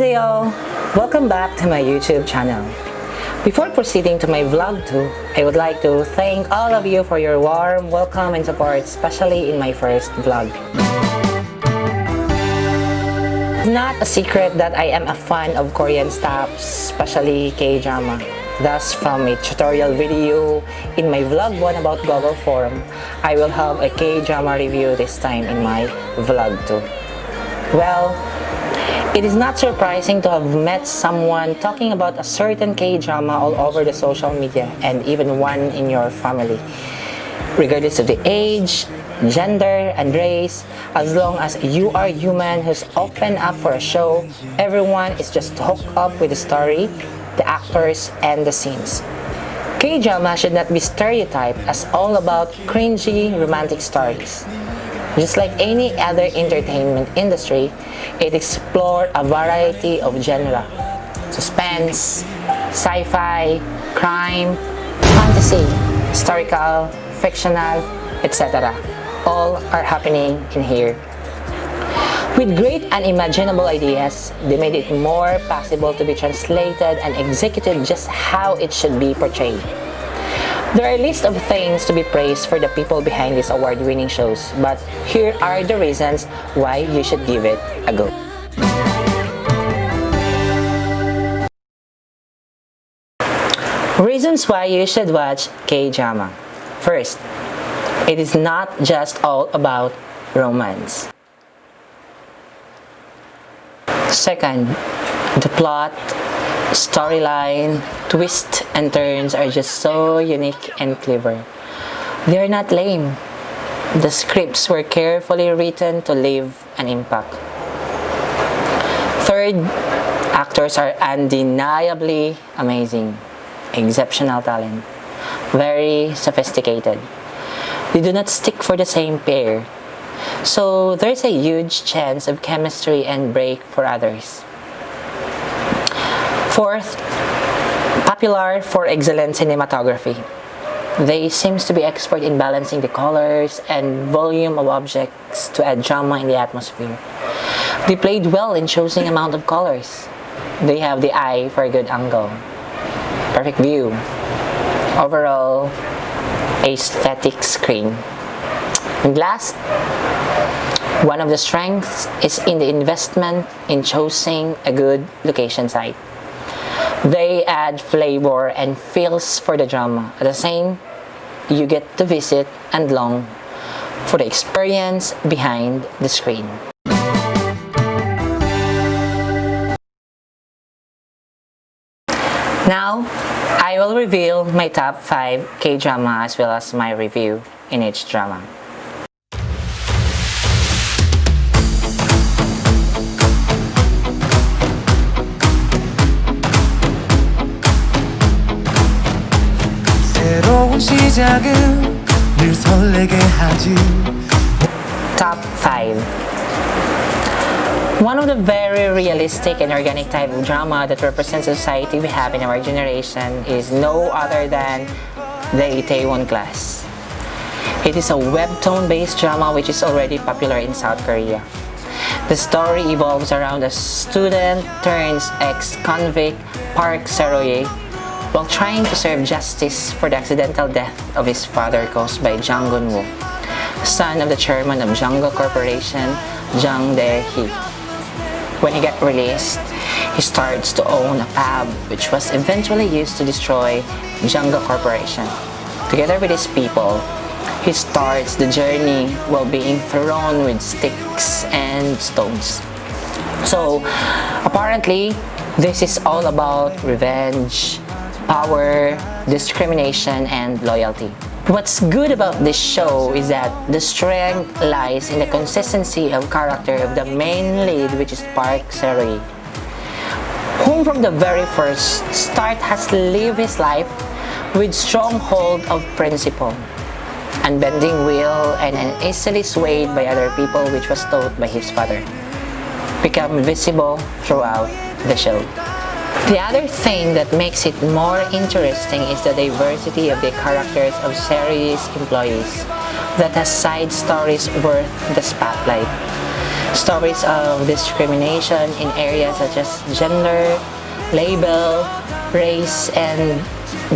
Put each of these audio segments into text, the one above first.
Ryeo! Welcome back to my YouTube channel. Before proceeding to my vlog 2, I would like to thank all of you for your warm welcome and support, especially in my first vlog. It's not a secret that I am a fan of Korean stuff, especially K-drama. Thus, from a tutorial video in my vlog 1 about Google Form, I will have a K-drama review this time in my vlog 2. Well, it is not surprising to have met someone talking about a certain K-drama all over the social media and even one in your family. Regardless of the age, gender, and race, as long as you are human who's open up for a show, everyone is just hooked up with the story, the actors, and the scenes. K-drama should not be stereotyped as all about cringy romantic stories. Just like any other entertainment industry, it explores a variety of genre: suspense, sci-fi, crime, fantasy, historical, fictional, etc. All are happening in here. With great unimaginable ideas, they made it more possible to be translated and executed just how it should be portrayed. There are a list of things to be praised for the people behind these award-winning shows, but here are the reasons why you should give it a go. Reasons why you should watch K-drama. First, it is not just all about romance. Second, the plot, storyline, twists and turns are just so unique and clever. They are not lame. The scripts were carefully written to leave an impact. Third, actors are undeniably amazing. Exceptional talent. Very sophisticated. They do not stick for the same pair. So there's a huge chance of chemistry and break for others. Fourth, popular for excellent cinematography. They seem to be expert in balancing the colors and volume of objects to add drama in the atmosphere. They played well in choosing amount of colors. They have the eye for a good angle. Perfect view. Overall, aesthetic screen. And last, one of the strengths is in the investment in choosing a good location site. They add flavor and feels for the drama. At the same, you get to visit and long for the experience behind the screen. Now, I will reveal my top 5 K-drama as well as my review in each drama. Top 5. One of the very realistic and organic type of drama that represents the society we have in our generation is no other than the Itaewon Class. It is a webtoon-based drama which is already popular in South Korea. The story evolves around a student turns ex-convict Park Seo-hyun while trying to serve justice for the accidental death of his father caused by Jang Gun-woo, son of the chairman of Jang-gi Corporation, Jang Dae-hee. When he got released, he starts to own a pub which was eventually used to destroy Jang-gi Corporation. Together with his people, he starts the journey while being thrown with sticks and stones. So, apparently, this is all about revenge, power, discrimination, and loyalty. What's good about this show is that the strength lies in the consistency of character of the main lead, which is Park Seo-hyun, whom from the very first start has lived his life with strong hold of principle, unbending will, and easily swayed by other people, which was taught by his father, become visible throughout the show. The other thing that makes it more interesting is the diversity of the characters of series employees that has side stories worth the spotlight. Stories of discrimination in areas such as gender, label, race, and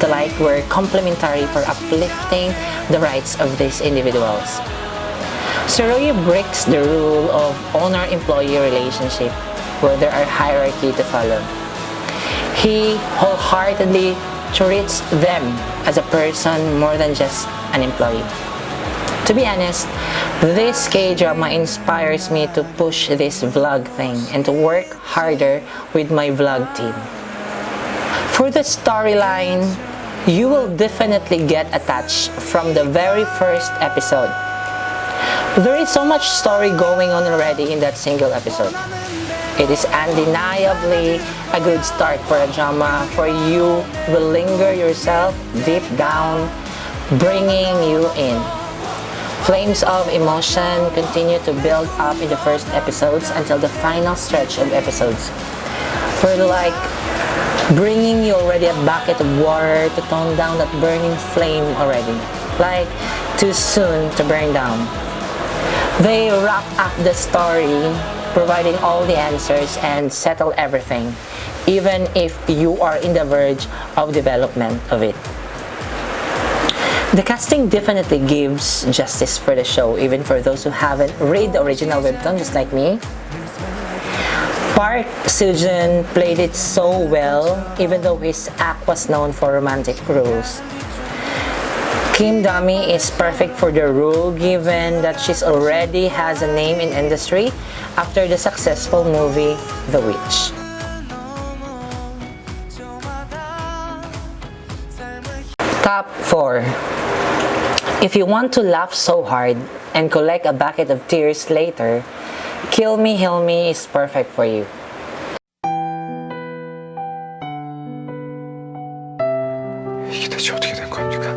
the like were complementary for uplifting the rights of these individuals. Ryeo breaks the rule of owner-employee relationship where there are hierarchy to follow. He wholeheartedly treats them as a person more than just an employee. To be honest, this K-drama inspires me to push this vlog thing and to work harder with my vlog team. For the storyline, you will definitely get attached from the very first episode. There is so much story going on already in that single episode. It is undeniably a good start for a drama for you will linger yourself deep down, bringing you in. Flames of emotion continue to build up in the first episodes until the final stretch of episodes. We're like bringing you already a bucket of water to tone down that burning flame already. Like too soon to burn down. They wrap up the story, providing all the answers and settle everything, even if you are in the verge of development of it. The casting definitely gives justice for the show, even for those who haven't read the original webtoon, just like me. Park Seo-joon played it so well, even though his act was known for romantic roles. Kim Dami is perfect for the role given that she already has a name in industry after the successful movie The Witch. Top 4. If you want to laugh so hard and collect a bucket of tears later, Kill Me Heal Me is perfect for you. 이게 대체 어떻게 된 겁니까?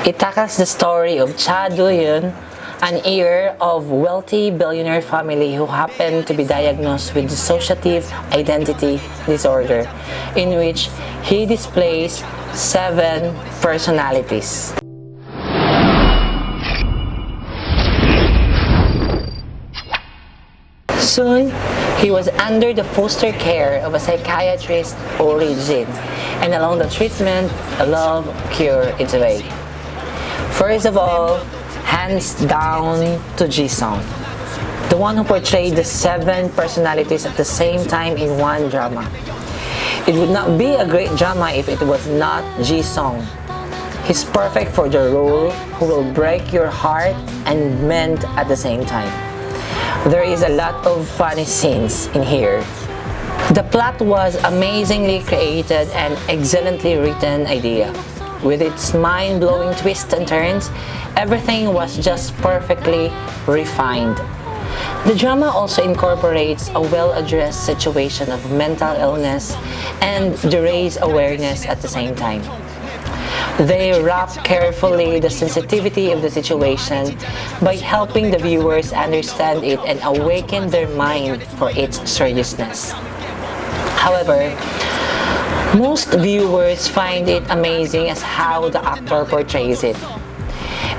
It tackles the story of Cha Do-hyun, an heir of wealthy billionaire family who happened to be diagnosed with dissociative identity disorder, in which he displays 7 personalities. Soon, he was under the foster care of a psychiatrist, Ye-jin, and along the treatment, a love cure its way. First of all, hands down to Ji-sung, the one who portrayed the 7 personalities at the same time in one drama. It would not be a great drama if it was not Ji-sung. He's perfect for the role, who will break your heart and mend at the same time. There is a lot of funny scenes in here. The plot was amazingly created and excellently written idea. With its mind-blowing twists and turns, everything was just perfectly refined. The drama also incorporates a well-addressed situation of mental illness and the race awareness at the same time. They wrap carefully the sensitivity of the situation by helping the viewers understand it and awaken their mind for its seriousness. However, most viewers find it amazing as how the actor portrays it.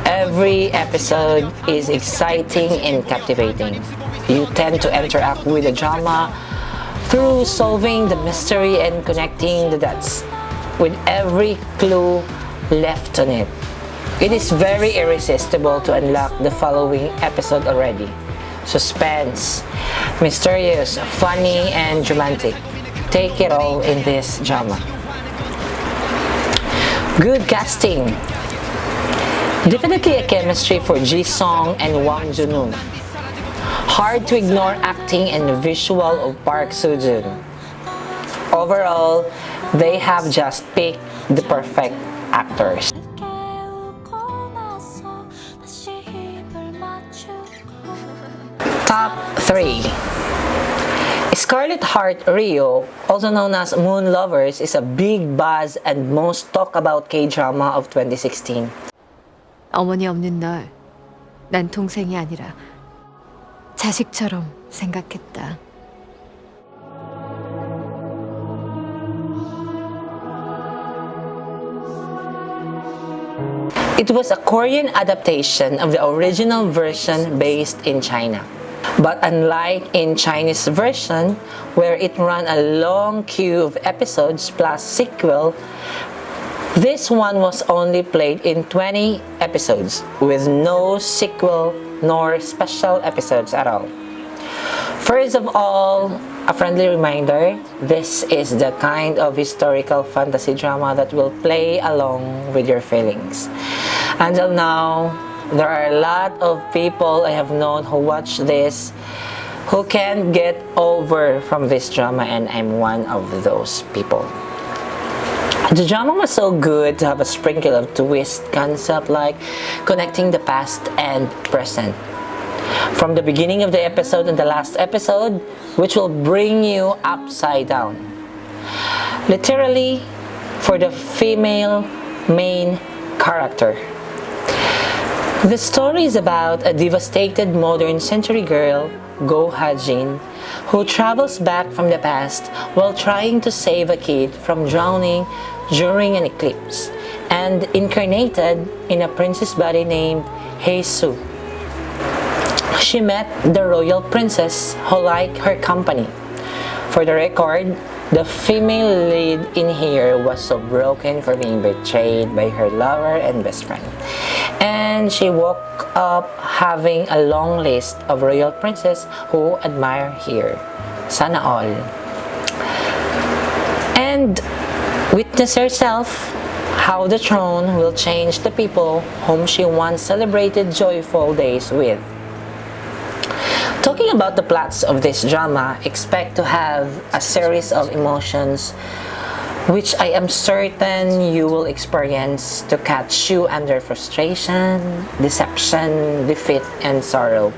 Every episode is exciting and captivating. You tend to interact with the drama through solving the mystery and connecting the dots with every clue left on it. It is very irresistible to unlock the following episode already. Suspense, mysterious, funny, and romantic. Take it all in this drama. Good casting. Definitely a chemistry for Ji-sung and Wang Jun-woon. Hard to ignore acting and visual of Park Seo-joon. Overall, they have just picked the perfect actors. Top 3. Scarlet Heart Ryeo, also known as Moon Lovers, is a big buzz and most talked about K-drama of 2016. 어머니 없는 널, 난 동생이 아니라 자식처럼 생각했다. It was a Korean adaptation of the original version based in China. But unlike in Chinese version, where it ran a long queue of episodes plus sequel, this one was only played in 20 episodes with no sequel nor special episodes at all. First of all, a friendly reminder, this is the kind of historical fantasy drama that will play along with your feelings. Until now, there are a lot of people I have known who watch this who can't get over from this drama, and I'm one of those people. The drama was so good to have a sprinkle of twist concept like connecting the past and present. From the beginning of the episode and the last episode, which will bring you upside down. Literally, for the female main character. The story is about a devastated modern century girl, Ye-jin, who travels back from the past while trying to save a kid from drowning during an eclipse, and incarnated in a princess body named Hae-soo. She met the royal princess who liked her company. For the record, the female lead in here was so broken for being betrayed by her lover and best friend. And she woke up having a long list of royal princes who admire her. Sana all. And witness herself how the throne will change the people whom she once celebrated joyful days with. Talking about the plots of this drama, expect to have a series of emotions which I am certain you will experience to catch you under frustration, deception, defeat, and sorrow.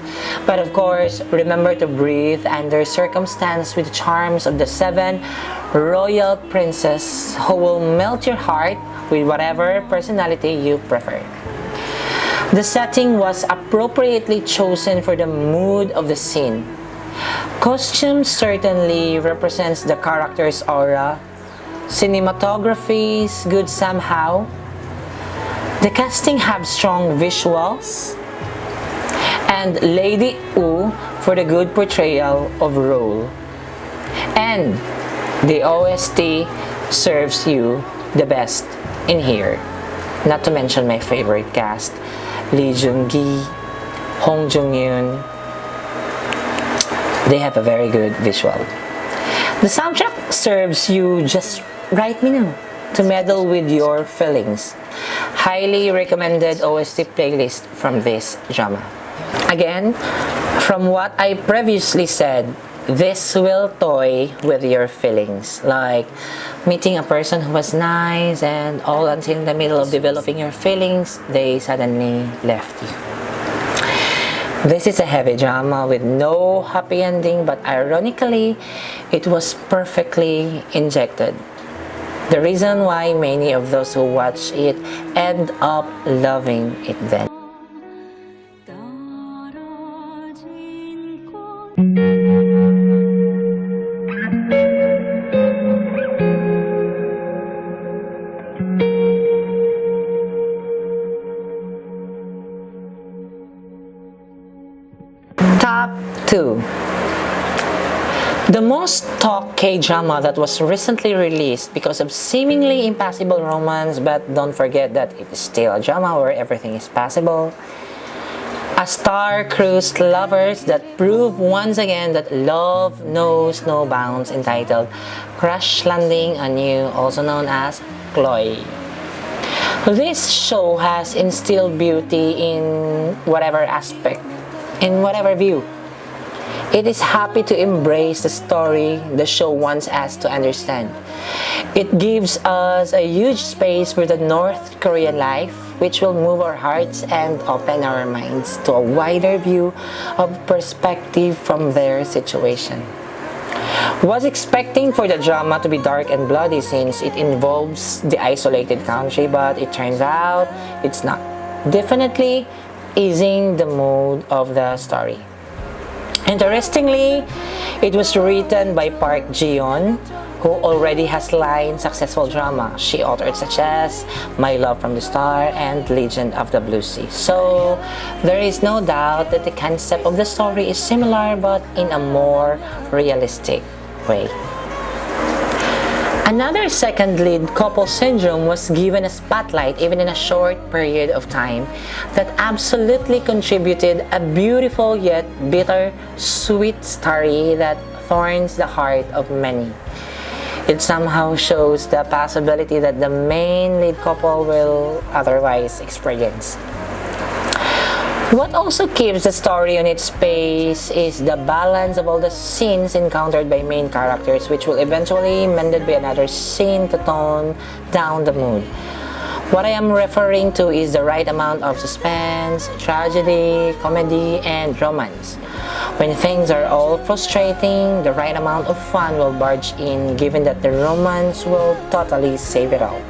But of course, remember to breathe under circumstance with the charms of the 7 royal princes who will melt your heart with whatever personality you prefer. The setting was appropriately chosen for the mood of the scene. Costume certainly represents the character's aura. Cinematography is good somehow. The casting have strong visuals. And Lady Woo for the good portrayal of role. And the OST serves you the best in here. Not to mention my favorite cast, Lee Joon-gi, Hong Jung-yoon. They have a very good visual. The soundtrack serves you just right to meddle with your feelings. Highly recommended OST playlist from this drama. Again, from what I previously said, this will toy with your feelings, like meeting a person who was nice and all until in the middle of developing your feelings, they suddenly left you. This is a heavy drama with no happy ending, but ironically, it was perfectly injected. The reason why many of those who watch it end up loving it then. Top 2. The most talked K-drama that was recently released because of seemingly impossible romance, but don't forget that it is still a drama where everything is possible. A star-cruised lovers that prove once again that love knows no bounds, entitled Crash Landing on You, also known as Chloe. This show has instilled beauty in whatever aspect, in whatever view. It is happy to embrace the story the show wants us to understand. It gives us a huge space for the North Korean life, which will move our hearts and open our minds to a wider view of perspective from their situation. Was expecting for the drama to be dark and bloody since it involves the isolated country, but it turns out it's not. Definitely easing the mood of the story. Interestingly, it was written by Park Ji-yeon, who already has line successful drama she authored such as My Love from the Star and Legend of the Blue Sea. So there is no doubt that the concept of the story is similar but in a more realistic way. Another second lead couple syndrome was given a spotlight even in a short period of time that absolutely contributed a beautiful yet bitter sweet story that thorns the heart of many. It somehow shows the possibility that the main lead couple will otherwise experience. What also keeps the story on its pace is the balance of all the scenes encountered by main characters, which will eventually mended by another scene to tone down the mood. What I am referring to is the right amount of suspense, tragedy, comedy, and romance. When things are all frustrating, the right amount of fun will barge in, given that the romance will totally save it all.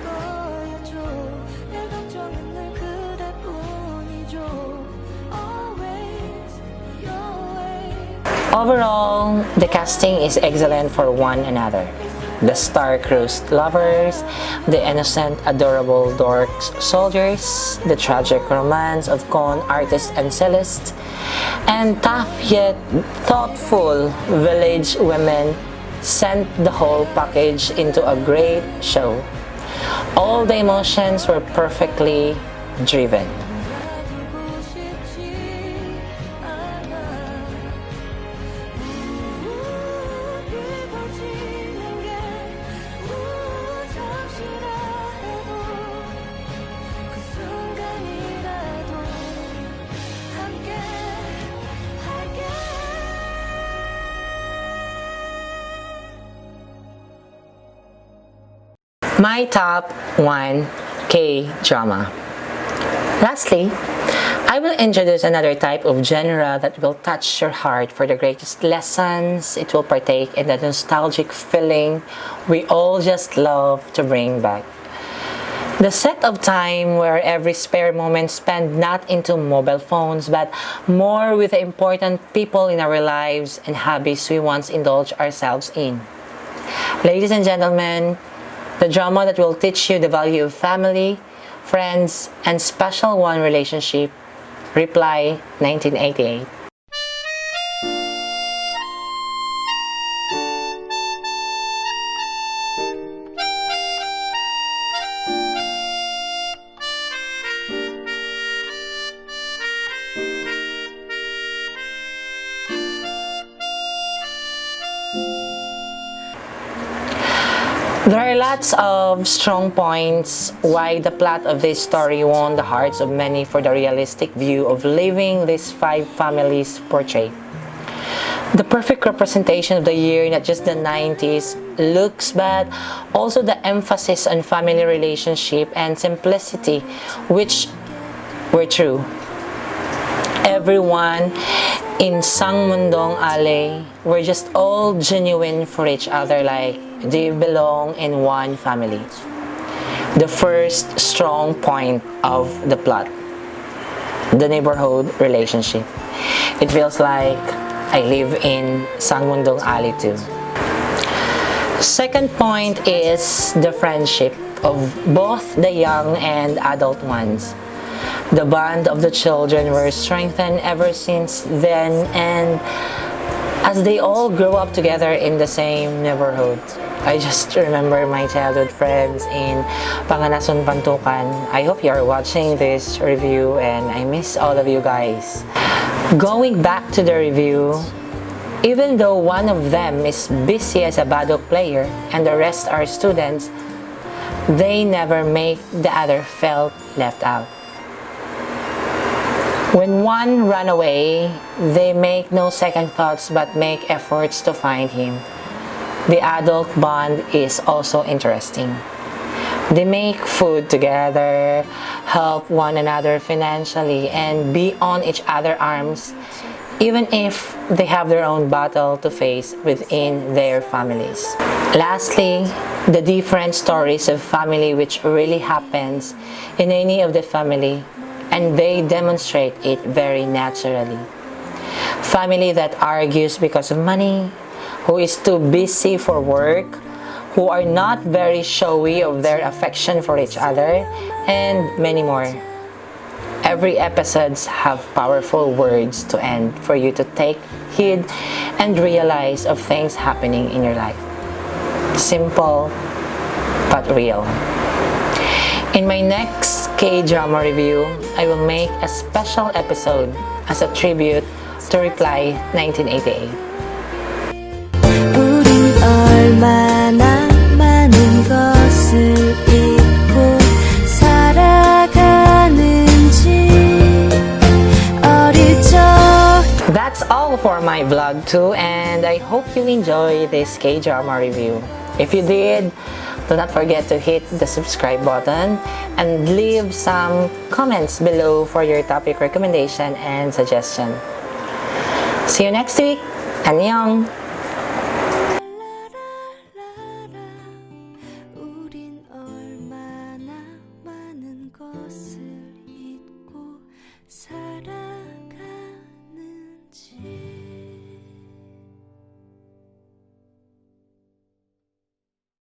Overall, the casting is excellent for one another. The star-crossed lovers, the innocent, adorable dork soldiers, the tragic romance of con artist and Celeste, and tough yet thoughtful village women sent the whole package into a great show. All the emotions were perfectly driven. My top 1 K-drama. Lastly, I will introduce another type of genre that will touch your heart for the greatest lessons. It will partake in the nostalgic feeling we all just love to bring back. The set of time where every spare moment spent not into mobile phones but more with the important people in our lives and hobbies we once indulged ourselves in. Ladies and gentlemen, the drama that will teach you the value of family, friends, and special one relationship, Reply 1988. There are lots of strong points why the plot of this story won the hearts of many for the realistic view of living these 5 families portrayed. The perfect representation of the year, not just the 90s looks, but also the emphasis on family relationship and simplicity, which were true. Everyone in Sangmundong Alley were just all genuine for each other, like they belong in one family. The first strong point of the plot, the neighborhood relationship. It feels like I live in Sangmundong Alley too. Second point is the friendship of both the young and adult ones. The bond of the children were strengthened ever since then, and as they all grew up together in the same neighborhood. I just remember my childhood friends in Panganason, Pantukan. I hope you are watching this review and I miss all of you guys. Going back to the review, even though one of them is busy as a badok player and the rest are students, they never make the other feel left out. When one run away, they make no second thoughts but make efforts to find him. The adult bond is also interesting. They make food together, help one another financially, and be on each other's arms, even if they have their own battle to face within their families. Lastly, the different stories of family which really happens in any of the family, and they demonstrate it very naturally. family that argues because of money, who is too busy for work, who are not very showy of their affection for each other, and many more. Every episodes have powerful words to end for you to take heed and realize of things happening in your life. Simple but real. In my next K-drama review, I will make a special episode as a tribute to Reply 1988. 우린 얼마나 많은 것을 잊고 살아가는지 어릴 적. That's all for my vlog too, and I hope you enjoy this K-drama review. If you did, do not forget to hit the subscribe button and leave some comments below for your topic recommendation and suggestion. See you next week. 안녕. 우린 얼마나 많은 것을 잊고